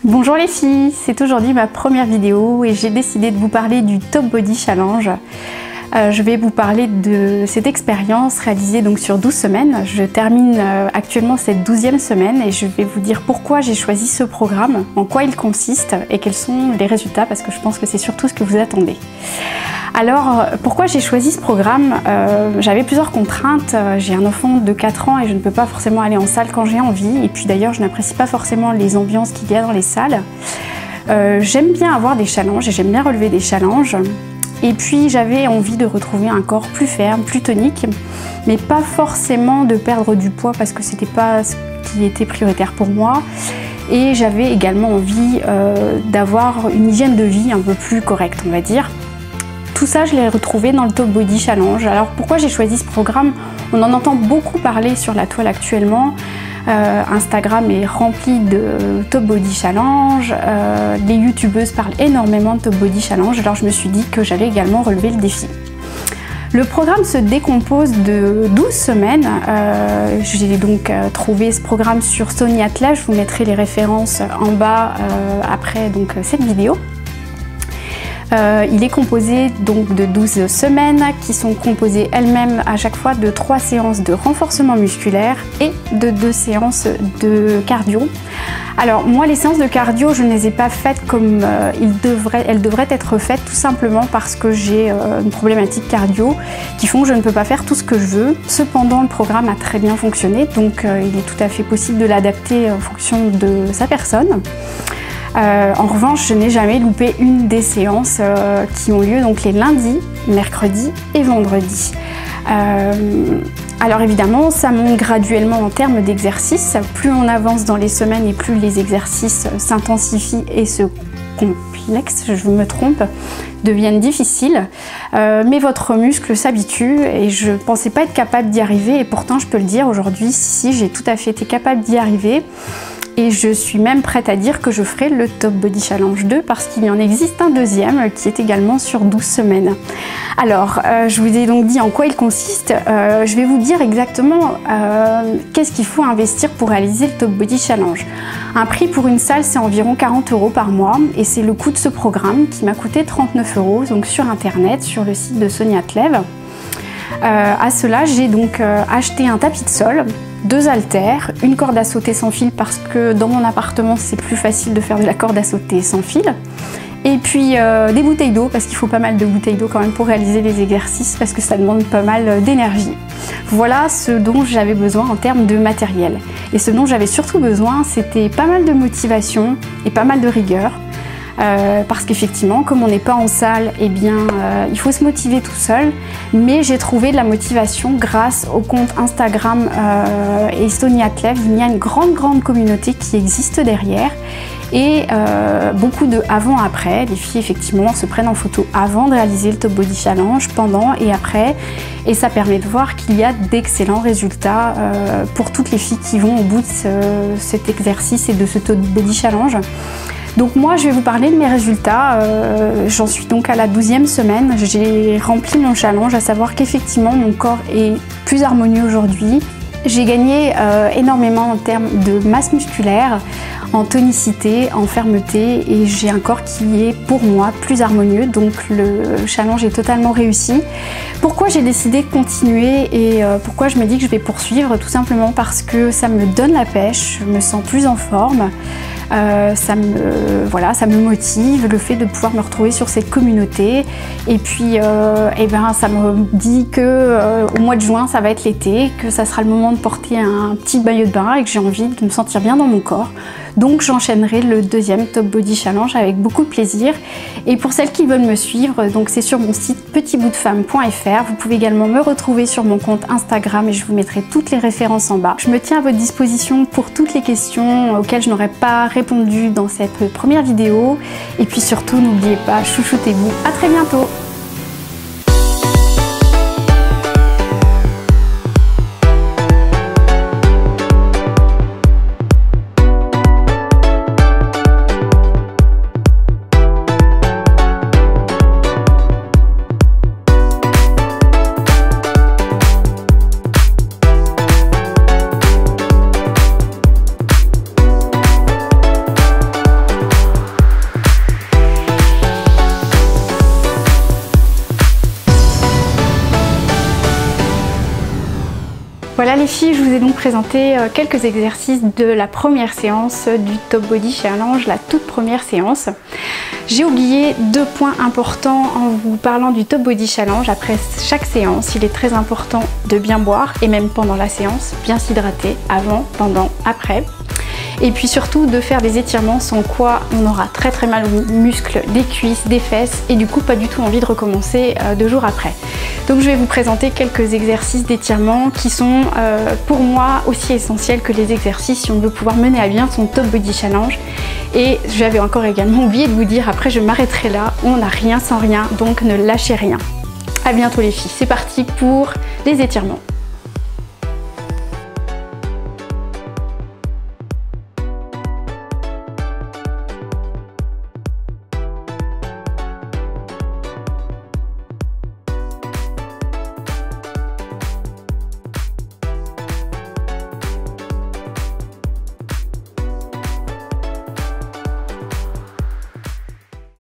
Bonjour les filles, c'est aujourd'hui ma première vidéo et j'ai décidé de vous parler du Top Body Challenge. Je vais vous parler de cette expérience réalisée donc sur 12 semaines. Je termine actuellement cette 12e semaine et je vais vous dire pourquoi j'ai choisi ce programme, en quoi il consiste et quels sont les résultats parce que je pense que c'est surtout ce que vous attendez. Alors, pourquoi j'ai choisi ce programme? J'avais plusieurs contraintes. J'ai un enfant de 4 ans et je ne peux pas forcément aller en salle quand j'ai envie. Et puis d'ailleurs, je n'apprécie pas forcément les ambiances qu'il y a dans les salles. J'aime bien avoir des challenges et j'aime bien relever des challenges. Et puis j'avais envie de retrouver un corps plus ferme, plus tonique, mais pas forcément de perdre du poids parce que c'était pas ce qui était prioritaire pour moi. Et j'avais également envie d'avoir une hygiène de vie un peu plus correcte, on va dire. Tout ça, je l'ai retrouvé dans le Top Body Challenge. Alors pourquoi j'ai choisi ce programme? On en entend beaucoup parler sur la toile actuellement. Instagram est rempli de Top Body Challenge. Les youtubeuses parlent énormément de Top Body Challenge. Alors je me suis dit que j'allais également relever le défi. Le programme se décompose de 12 semaines. J'ai donc trouvé ce programme sur Sonia Tlev. Je vous mettrai les références en bas après donc, cette vidéo. Il est composé donc de 12 semaines qui sont composées elles-mêmes à chaque fois de 3 séances de renforcement musculaire et de 2 séances de cardio. Alors moi les séances de cardio je ne les ai pas faites comme elles devraient être faites tout simplement parce que j'ai une problématique cardio qui font que je ne peux pas faire tout ce que je veux. Cependant le programme a très bien fonctionné donc il est tout à fait possible de l'adapter en fonction de sa personne. En revanche, je n'ai jamais loupé une des séances qui ont lieu donc les lundis, mercredis et vendredis. Alors évidemment, ça monte graduellement en termes d'exercices. Plus on avance dans les semaines et plus les exercices s'intensifient et se complexent, je me trompe, deviennent difficiles. Mais votre muscle s'habitue et je ne pensais pas être capable d'y arriver et pourtant je peux le dire aujourd'hui, si j'ai tout à fait été capable d'y arriver. Et je suis même prête à dire que je ferai le Top Body Challenge 2 parce qu'il y en existe un deuxième qui est également sur 12 semaines. Alors, je vous ai donc dit en quoi il consiste. Je vais vous dire exactement qu'est-ce qu'il faut investir pour réaliser le Top Body Challenge. Un prix pour une salle, c'est environ 40 € par mois et c'est le coût de ce programme qui m'a coûté 39 € donc sur internet, sur le site de Sonia Tlev. À cela, j'ai donc acheté un tapis de sol, 2 haltères, une corde à sauter sans fil parce que dans mon appartement c'est plus facile de faire de la corde à sauter sans fil. Et puis des bouteilles d'eau parce qu'il faut pas mal de bouteilles d'eau quand même pour réaliser les exercices parce que ça demande pas mal d'énergie. Voilà ce dont j'avais besoin en termes de matériel. Et ce dont j'avais surtout besoin c'était pas mal de motivation et pas mal de rigueur. Parce qu'effectivement, comme on n'est pas en salle, eh bien, il faut se motiver tout seul. Mais j'ai trouvé de la motivation grâce au compte Instagram et Sonia Tlev. Il y a une grande communauté qui existe derrière. Et beaucoup de avant-après. Les filles, effectivement, se prennent en photo avant de réaliser le Top Body Challenge, pendant et après. Et ça permet de voir qu'il y a d'excellents résultats pour toutes les filles qui vont au bout de cet exercice et de ce Top Body Challenge. Donc moi je vais vous parler de mes résultats, j'en suis donc à la 12e semaine, j'ai rempli mon challenge, à savoir qu'effectivement mon corps est plus harmonieux aujourd'hui. J'ai gagné énormément en termes de masse musculaire, en tonicité, en fermeté et j'ai un corps qui est pour moi plus harmonieux, donc le challenge est totalement réussi. Pourquoi j'ai décidé de continuer et pourquoi je me dis que je vais poursuivre? Tout simplement parce que ça me donne la pêche, je me sens plus en forme. Ça me motive, le fait de pouvoir me retrouver sur cette communauté et puis ça me dit que au mois de juin ça va être l'été, que ça sera le moment de porter un petit maillot de bain et que j'ai envie de me sentir bien dans mon corps. Donc j'enchaînerai le deuxième Top Body Challenge avec beaucoup de plaisir. Et pour celles qui veulent me suivre, donc c'est sur mon site petitboutdefemme.fr. Vous pouvez également me retrouver sur mon compte Instagram et je vous mettrai toutes les références en bas. Je me tiens à votre disposition pour toutes les questions auxquelles je n'aurais pas répondu dans cette première vidéo. Et puis surtout, n'oubliez pas, chouchoutez-vous. À très bientôt! filles, je vous ai donc présenté quelques exercices de la première séance du Top Body Challenge, la toute première séance. J'ai oublié 2 points importants en vous parlant du Top Body Challenge. Après chaque séance, il est très important de bien boire et même pendant la séance, bien s'hydrater avant, pendant, après. Et puis surtout de faire des étirements sans quoi on aura très mal aux muscles des cuisses, des fesses et du coup pas du tout envie de recommencer 2 jours après. Donc je vais vous présenter quelques exercices d'étirement qui sont pour moi aussi essentiels que les exercices si on veut pouvoir mener à bien son Top Body Challenge. Et j'avais encore également oublié de vous dire, après je m'arrêterai là, on n'a rien sans rien, donc ne lâchez rien. À bientôt les filles, c'est parti pour les étirements.